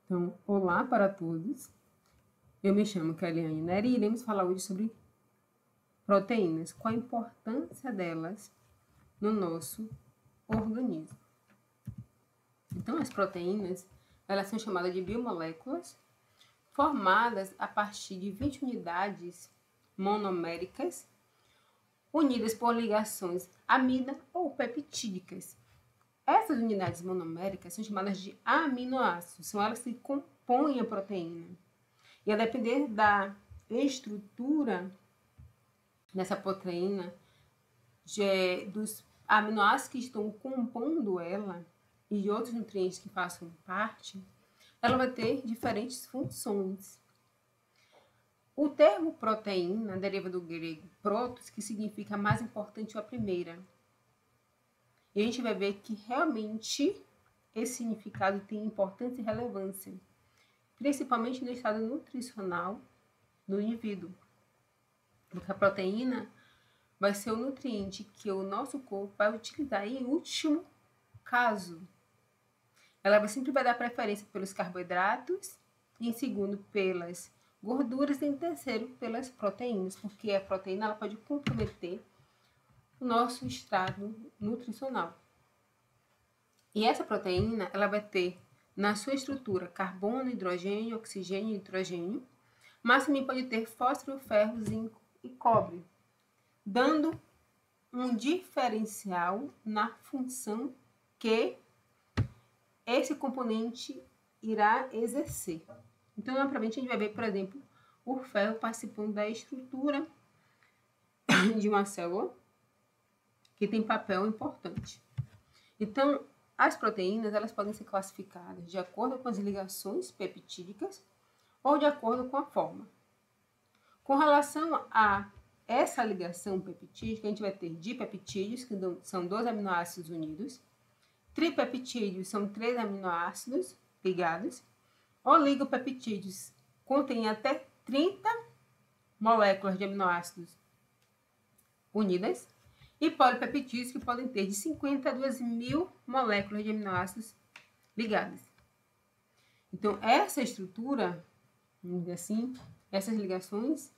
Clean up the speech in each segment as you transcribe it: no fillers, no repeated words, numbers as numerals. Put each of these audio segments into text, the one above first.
Então, olá para todos. Eu me chamo Keliane Neri e iremos falar hoje sobre proteínas, qual a importância delas no nosso organismo. Então, as proteínas, elas são chamadas de biomoléculas, formadas a partir de 20 unidades monoméricas, unidas por ligações amida ou peptídicas. Essas unidades monoméricas são chamadas de aminoácidos, são elas que compõem a proteína. E a depender da estrutura dessa proteína, dos aminoácidos que estão compondo ela e de outros nutrientes que façam parte, ela vai ter diferentes funções. O termo proteína deriva do grego protos, que significa mais importante ou a primeira. E a gente vai ver que realmente esse significado tem importância e relevância, principalmente no estado nutricional do indivíduo. Porque a proteína vai ser o nutriente que o nosso corpo vai utilizar em último caso. Ela sempre vai dar preferência pelos carboidratos, em segundo pelas gorduras e em terceiro pelas proteínas, porque a proteína ela pode comprometer o nosso estado nutricional. E essa proteína, ela vai ter na sua estrutura carbono, hidrogênio, oxigênio e nitrogênio, mas também pode ter fósforo, ferro, zinco e cobre, dando um diferencial na função que esse componente irá exercer. Então, naturalmente, a gente vai ver, por exemplo, o ferro participando da estrutura de uma célula, que tem papel importante. Então, as proteínas elas podem ser classificadas de acordo com as ligações peptídicas ou de acordo com a forma. Com relação a essa ligação peptídica, a gente vai ter dipeptídeos, que são 2 aminoácidos unidos, tripeptídeos são 3 aminoácidos ligados, oligopeptídeos contêm até 30 moléculas de aminoácidos unidas, e polipeptídeos que podem ter de 50 a 2.000 moléculas de aminoácidos ligadas. Então, essa estrutura, assim, essas ligações,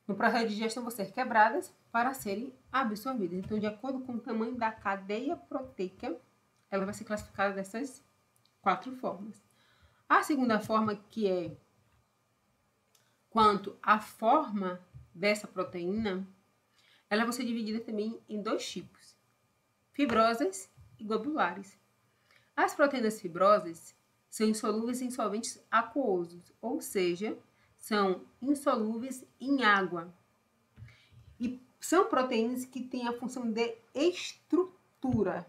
no processo de digestão vão ser quebradas para serem absorvidas. Então, de acordo com o tamanho da cadeia proteica, ela vai ser classificada dessas 4 formas. A segunda forma, que é quanto à forma dessa proteína, ela vai ser dividida também em 2 tipos, fibrosas e globulares. As proteínas fibrosas são insolúveis em solventes aquosos, ou seja, são insolúveis em água. E são proteínas que têm a função de estrutura.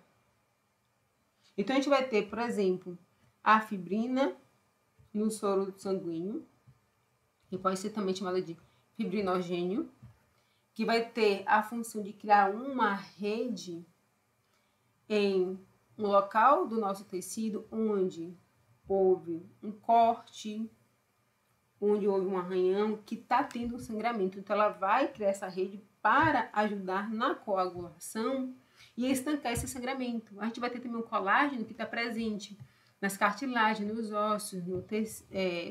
Então, a gente vai ter, por exemplo, a fibrina no soro sanguíneo, que pode ser também chamada de fibrinogênio, que vai ter a função de criar uma rede em um local do nosso tecido onde houve um corte, onde houve um arranhão, que está tendo um sangramento. Então, ela vai criar essa rede para ajudar na coagulação e estancar esse sangramento. A gente vai ter também um colágeno que está presente nas cartilagens, nos ossos,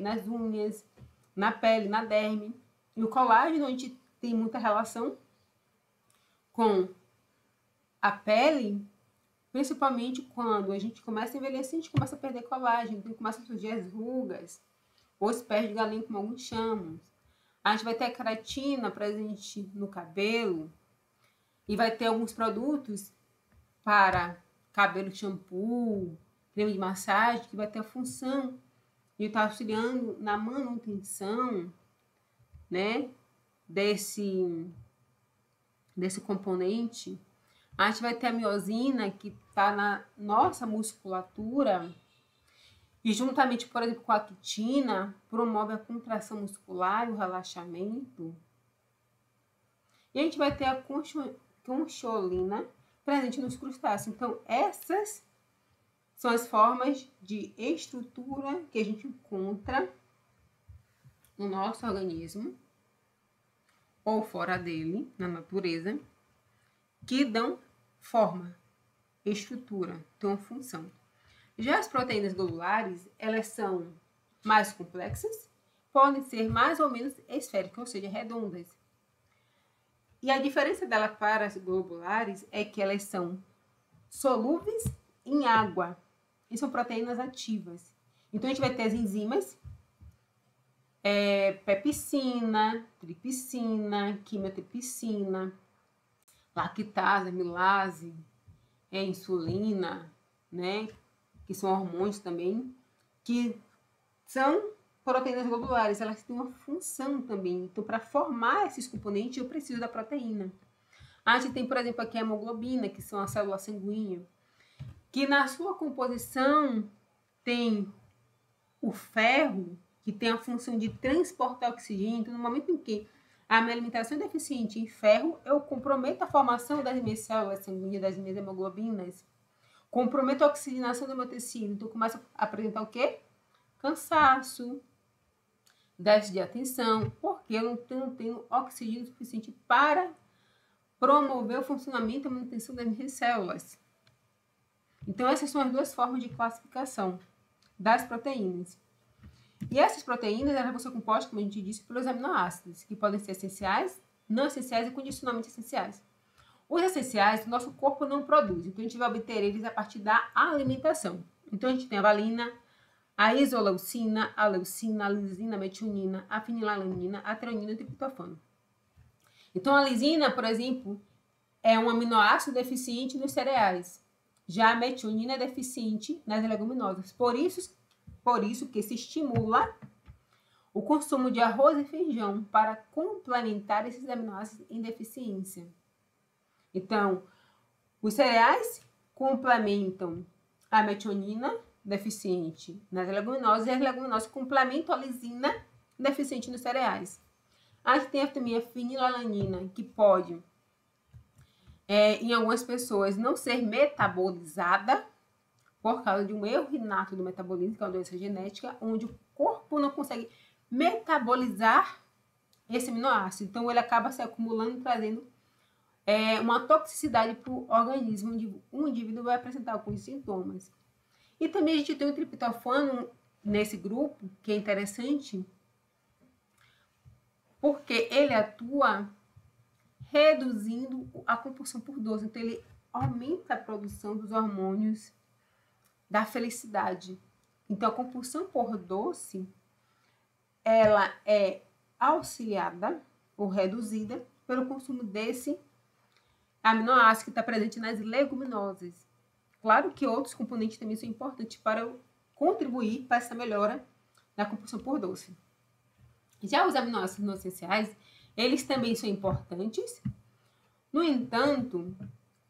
nas unhas, na pele, na derme. E o colágeno, a gente tem muita relação com a pele, principalmente quando a gente começa a envelhecer, a gente começa a perder colágeno, então começa a surgir as rugas, ou os pés de galinha, como alguns chamam. A gente vai ter a queratina presente no cabelo, e vai ter alguns produtos para cabelo, shampoo, creme de massagem, que vai ter a função de estar auxiliando na manutenção, né, desse componente. A gente vai ter a miosina, que está na nossa musculatura e juntamente, por exemplo, com a quitina, promove a contração muscular e o relaxamento. E a gente vai ter a concholina presente nos crustáceos. Então, essas são as formas de estrutura que a gente encontra no nosso organismo ou fora dele, na natureza, que dão forma, estrutura, então função. Já as proteínas globulares, elas são mais complexas, podem ser mais ou menos esféricas, ou seja, redondas. E a diferença dela para as globulares é que elas são solúveis em água e são proteínas ativas. Então, a gente vai ter as enzimas, pepsina, tripsina, quimiotripsina, lactase, amilase, insulina, né? Que são hormônios também, que são proteínas globulares, elas têm uma função também. Então, para formar esses componentes, eu preciso da proteína. A gente tem, por exemplo, aqui a hemoglobina, que são as células sanguíneas, que na sua composição tem o ferro, que tem a função de transportar oxigênio. Então, no momento em que a minha alimentação é deficiente em ferro, eu comprometo a formação das minhas células sanguíneas, das minhas hemoglobinas, comprometo a oxigenação do meu tecido. Então, começa a apresentar o quê? Cansaço, déficit de atenção, porque eu não tenho oxigênio suficiente para promover o funcionamento e a manutenção das minhas células. Então, essas são as duas formas de classificação das proteínas. E essas proteínas, elas vão ser compostas, como a gente disse, pelos aminoácidos, que podem ser essenciais, não essenciais e condicionalmente essenciais. Os essenciais, o nosso corpo não produz, então a gente vai obter eles a partir da alimentação. Então, a gente tem a valina, a isoleucina, a leucina, a lisina, a metionina, a fenilalanina, a treonina e o triptofano. Então, a lisina, por exemplo, é um aminoácido deficiente nos cereais. Já a metionina é deficiente nas leguminosas. Por isso que se estimula o consumo de arroz e feijão para complementar esses aminoácidos em deficiência. Então, os cereais complementam a metionina deficiente nas leguminosas e as leguminosas complementam a lisina deficiente nos cereais. A gente tem também a fenilalanina, que pode, em algumas pessoas, não ser metabolizada por causa de um erro inato do metabolismo, que é uma doença genética, onde o corpo não consegue metabolizar esse aminoácido. Então, ele acaba se acumulando e trazendo uma toxicidade para o organismo, onde um indivíduo vai apresentar alguns sintomas. E também a gente tem o triptofano nesse grupo, que é interessante, porque ele atua reduzindo a compulsão por doce. Então, ele aumenta a produção dos hormônios da felicidade. Então, a compulsão por doce, ela é auxiliada ou reduzida pelo consumo desse aminoácido que está presente nas leguminosas. Claro que outros componentes também são importantes para contribuir para essa melhora da compulsão por doce. Já os aminoácidos não essenciais, eles também são importantes. No entanto,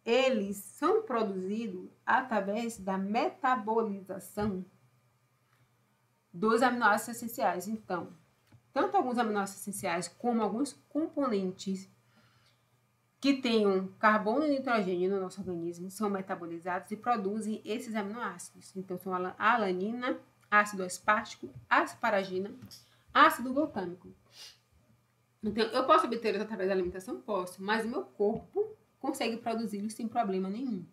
eles são produzidos através da metabolização dos aminoácidos essenciais. Então, tanto alguns aminoácidos essenciais como alguns componentes que tenham carbono e nitrogênio no nosso organismo são metabolizados e produzem esses aminoácidos. Então, são a alanina, ácido aspartico, asparagina, ácido glutâmico. Então, eu posso obter através da alimentação? Posso, mas o meu corpo consegue produzi-los sem problema nenhum.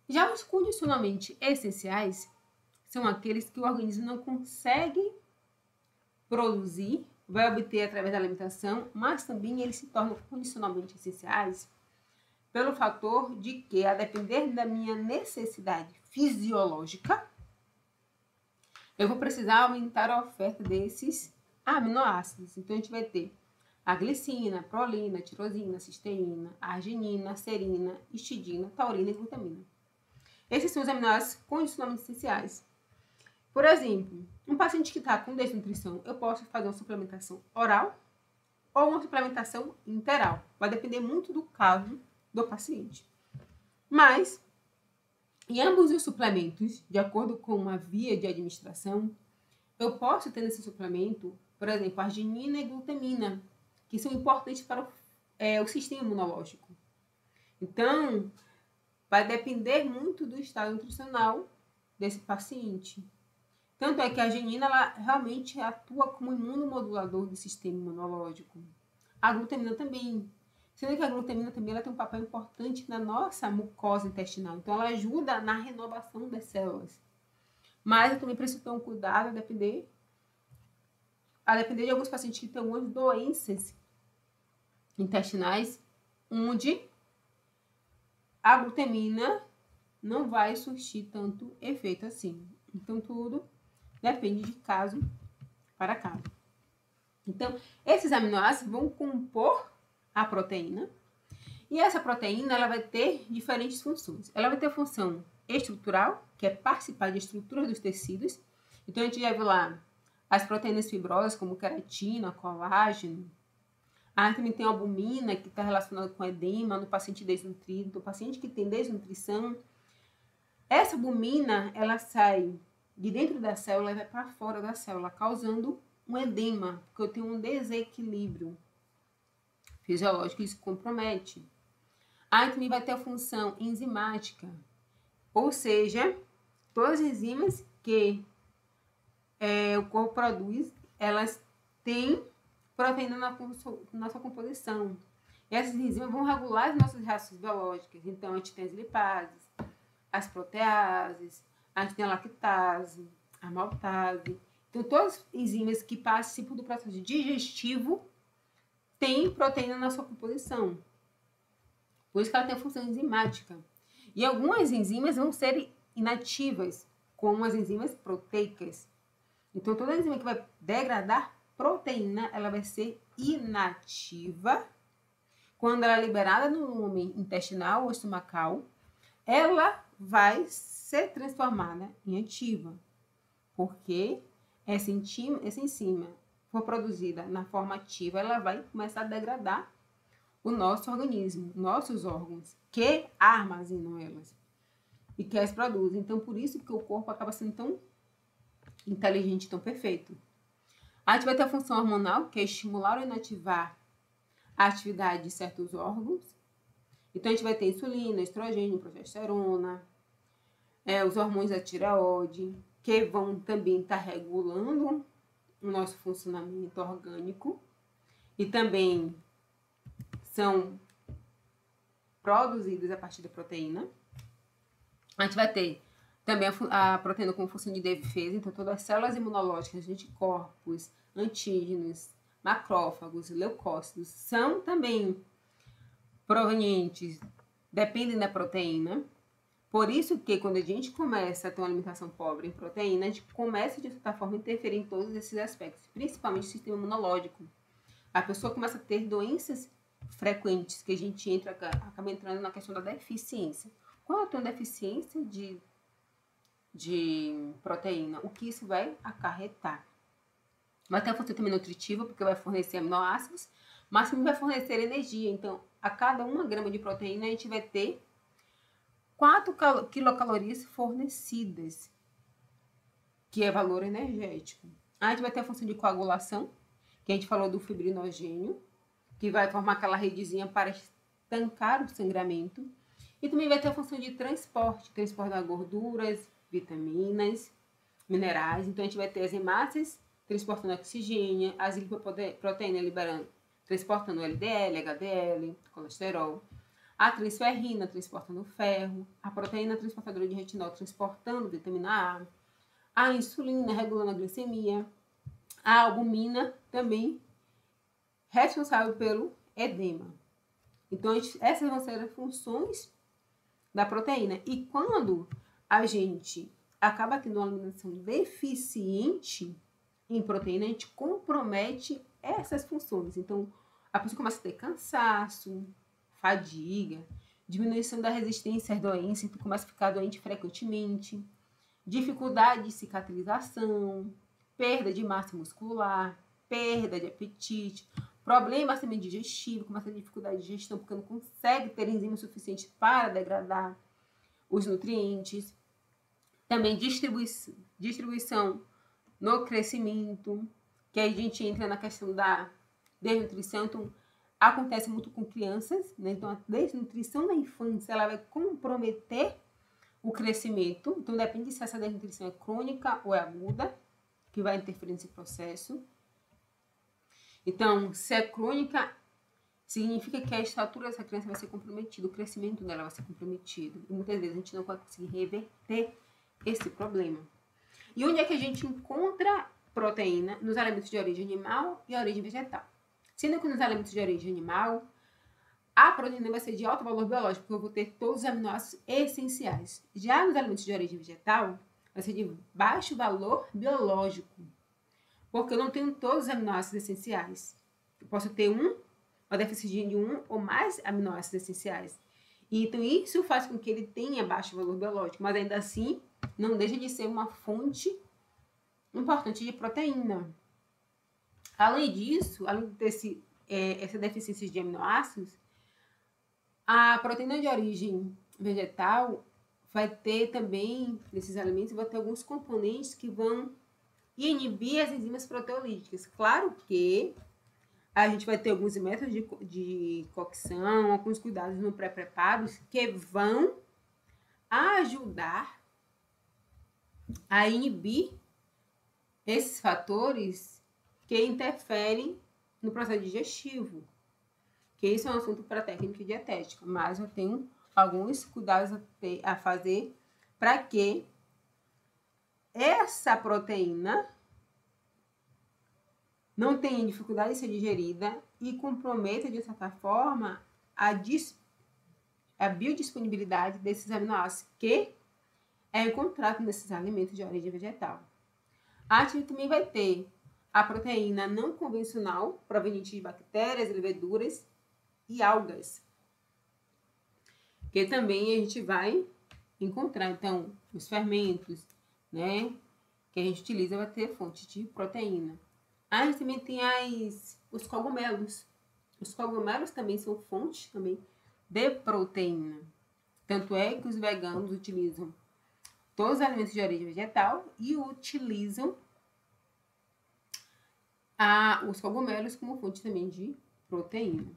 Já os condicionalmente essenciais são aqueles que o organismo não consegue produzir, vai obter através da alimentação, mas também eles se tornam condicionalmente essenciais pelo fator de que, a depender da minha necessidade fisiológica, eu vou precisar aumentar a oferta desses aminoácidos. Então, a gente vai ter a glicina, prolina, tirosina, cisteína, arginina, serina, histidina, taurina e glutamina. Esses são os aminoácidos condicionalmente essenciais. Por exemplo, um paciente que está com desnutrição, eu posso fazer uma suplementação oral ou uma suplementação interal. Vai depender muito do caso do paciente. Mas, em ambos os suplementos, de acordo com uma via de administração, eu posso ter nesse suplemento, por exemplo, arginina e glutamina, que são importantes para o sistema imunológico. Então, vai depender muito do estado nutricional desse paciente. Tanto é que a arginina, ela realmente atua como imunomodulador do sistema imunológico. A glutamina também. Sendo que a glutamina também ela tem um papel importante na nossa mucosa intestinal. Então, ela ajuda na renovação das células. Mas eu também preciso ter um cuidado a depender de alguns pacientes que têm algumas doenças intestinais, onde a glutamina não vai surtir tanto efeito assim. Então, tudo depende de caso para caso. Então, esses aminoácidos vão compor a proteína. E essa proteína ela vai ter diferentes funções. Ela vai ter função estrutural, que é participar de estruturas dos tecidos. Então, a gente já viu lá as proteínas fibrosas, como queratina, colágeno. Também tem a albumina, que está relacionada com edema no paciente desnutrido. Então, o paciente que tem desnutrição, essa albumina, ela sai de dentro da célula e vai para fora da célula, causando um edema, porque eu tenho um desequilíbrio fisiológico, isso compromete. Também vai ter a função enzimática, ou seja, todas as enzimas que o corpo produz, elas têm proteína na nossa composição. E essas enzimas vão regular as nossas reações biológicas. Então, a gente tem as lipases, as proteases, a gente tem a lactase, a maltase. Então, todas as enzimas que participam do processo digestivo têm proteína na sua composição. Por isso que ela tem a função enzimática. E algumas enzimas vão ser inativas, como as enzimas proteicas. Então, toda enzima que vai degradar proteína, ela vai ser inativa. Quando ela é liberada no lume intestinal ou estomacal, ela vai ser transformada em ativa. Porque essa enzima for produzida na forma ativa, ela vai começar a degradar o nosso organismo, nossos órgãos, que armazenam elas e que as produzem. Então, por isso que o corpo acaba sendo tão inteligente, tão perfeito. A gente vai ter a função hormonal, que é estimular ou inativar a atividade de certos órgãos. Então, a gente vai ter insulina, estrogênio, progesterona, os hormônios da tireoide, que vão também estar regulando o nosso funcionamento orgânico e também são produzidos a partir da proteína. A gente vai ter também a proteína com função de defesa, então todas as células imunológicas, anticorpos, antígenos, macrófagos, leucócitos, são também provenientes, dependem da proteína. Por isso que quando a gente começa a ter uma alimentação pobre em proteína, a gente começa de certa forma a interferir em todos esses aspectos, principalmente o sistema imunológico. A pessoa começa a ter doenças frequentes, que a gente acaba entrando na questão da deficiência. Quando eu tenho deficiência de proteína, o que isso vai acarretar? Vai ter a função também nutritiva, porque vai fornecer aminoácidos, mas também vai fornecer energia. Então, a cada 1 grama de proteína, a gente vai ter 4 quilocalorias fornecidas, que é valor energético. A gente vai ter a função de coagulação, que a gente falou do fibrinogênio, que vai formar aquela redezinha para estancar o sangramento. E também vai ter a função de transporte das gorduras, vitaminas, minerais. Então, a gente vai ter as hemácias transportando oxigênio, as lipoproteínas transportando LDL, HDL, colesterol. A transferrina transportando ferro, a proteína transportadora de retinol transportando vitamina A insulina regulando a glicemia, a albumina também responsável pelo edema. Então, essas vão ser as funções da proteína. E quando a gente acaba tendo uma alimentação deficiente em proteína, a gente compromete essas funções. Então, a pessoa começa a ter cansaço, fadiga, diminuição da resistência às doenças, então começa a ficar doente frequentemente, dificuldade de cicatrização, perda de massa muscular, perda de apetite, problemas também digestivos, começa a ter dificuldade de digestão porque não consegue ter enzimas suficientes para degradar os nutrientes. Também distribuição no crescimento, que aí a gente entra na questão da desnutrição. Então, acontece muito com crianças, né? Então, a desnutrição na infância, ela vai comprometer o crescimento. Então, depende se essa desnutrição é crônica ou é aguda, que vai interferir nesse processo. Então, se é crônica, significa que a estatura dessa criança vai ser comprometida, o crescimento dela vai ser comprometido. E muitas vezes a gente não vai conseguir reverter esse problema. E onde é que a gente encontra proteína? Nos alimentos de origem animal e origem vegetal. Sendo que nos alimentos de origem animal, a proteína vai ser de alto valor biológico, porque eu vou ter todos os aminoácidos essenciais. Já nos alimentos de origem vegetal, vai ser de baixo valor biológico, porque eu não tenho todos os aminoácidos essenciais. Eu posso ter uma deficiência de um ou mais aminoácidos essenciais. E, então, isso faz com que ele tenha baixo valor biológico, mas ainda assim, não deixa de ser uma fonte importante de proteína. Além disso, além de ter essa deficiência de aminoácidos, a proteína de origem vegetal vai ter também, nesses alimentos, vai ter alguns componentes que vão inibir as enzimas proteolíticas. Claro que a gente vai ter alguns métodos de cocção, alguns cuidados no pré-preparos que vão ajudar a inibir esses fatores que interferem no processo digestivo. Que isso é um assunto para técnica e dietética, mas eu tenho alguns cuidados a fazer para que essa proteína não tenha dificuldade de ser digerida e comprometa, de certa forma, a biodisponibilidade desses aminoácidos que é encontrado nesses alimentos de origem vegetal. A gente também vai ter a proteína não convencional, proveniente de bactérias, leveduras e algas, que também a gente vai encontrar. Então, os fermentos, né, que a gente utiliza vai ter fonte de proteína. A gente também tem os cogumelos. Os cogumelos também são fonte também de proteína. Tanto é que os veganos utilizam todos os alimentos de origem vegetal e utilizam os cogumelos como fonte também de proteína.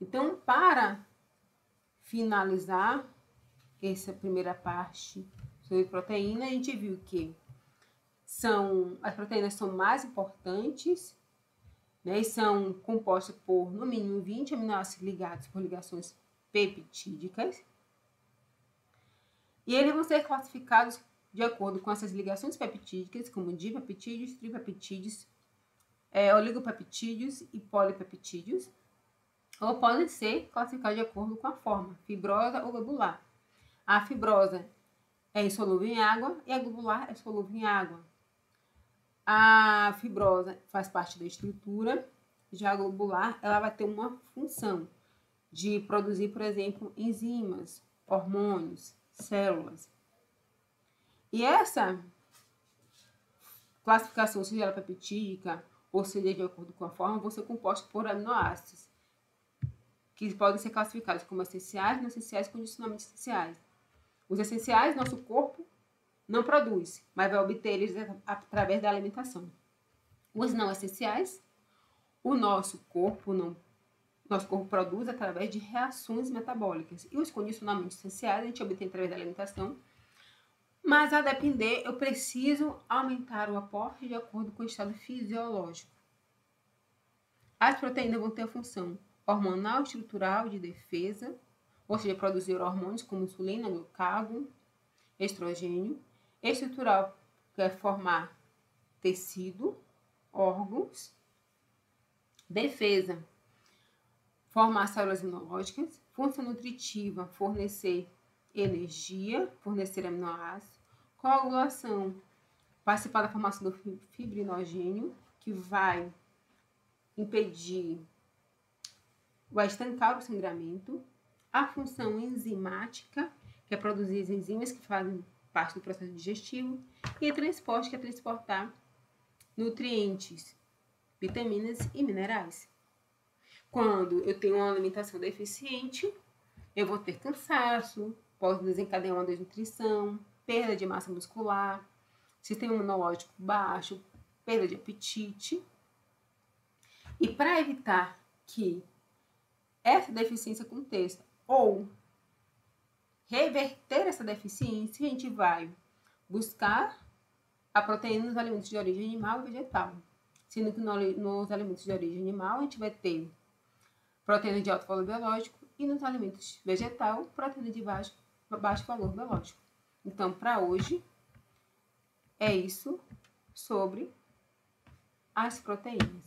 Então, para finalizar essa primeira parte sobre proteína, a gente viu que as proteínas são mais importantes, né, e são compostas por, no mínimo, 20 aminoácidos ligados por ligações peptídicas. E eles vão ser classificados de acordo com essas ligações peptídicas, como dipeptídeos, tripeptídeos, oligopeptídeos e polipeptídeos, ou podem ser classificados de acordo com a forma, fibrosa ou globular. A fibrosa é insolúvel em água e a globular é solúvel em água. A fibrosa faz parte da estrutura, já a globular ela vai ter uma função de produzir, por exemplo, enzimas, hormônios, células. E essa classificação, seja ela peptídica ou seja de acordo com a forma, vão ser compostos por aminoácidos, que podem ser classificados como essenciais, não essenciais e condicionalmente essenciais. Os essenciais, nosso corpo não produz, mas vai obter eles através da alimentação. Os não essenciais, o nosso corpo produz através de reações metabólicas. E os condicionalmente essenciais, a gente obtém através da alimentação. Mas, a depender, eu preciso aumentar o aporte de acordo com o estado fisiológico. As proteínas vão ter a função hormonal, estrutural, de defesa, ou seja, produzir hormônios como insulina, glucagon, estrogênio. Estrutural, que é formar tecido, órgãos. Defesa, formar células imunológicas. Função nutritiva, fornecer energia, fornecer aminoácidos. Coagulação, participar da formação do fibrinogênio, que vai impedir, vai estancar o sangramento. A função enzimática, que é produzir as enzimas que fazem parte do processo digestivo. E transporte, que é transportar nutrientes, vitaminas e minerais. Quando eu tenho uma alimentação deficiente, eu vou ter cansaço, posso desencadear uma desnutrição, perda de massa muscular, sistema imunológico baixo, perda de apetite. E para evitar que essa deficiência aconteça ou reverter essa deficiência, a gente vai buscar a proteína nos alimentos de origem animal e vegetal. Sendo que nos alimentos de origem animal, a gente vai ter proteína de alto valor biológico, e nos alimentos vegetal, proteína de baixo valor biológico. Então, para hoje, é isso sobre as proteínas.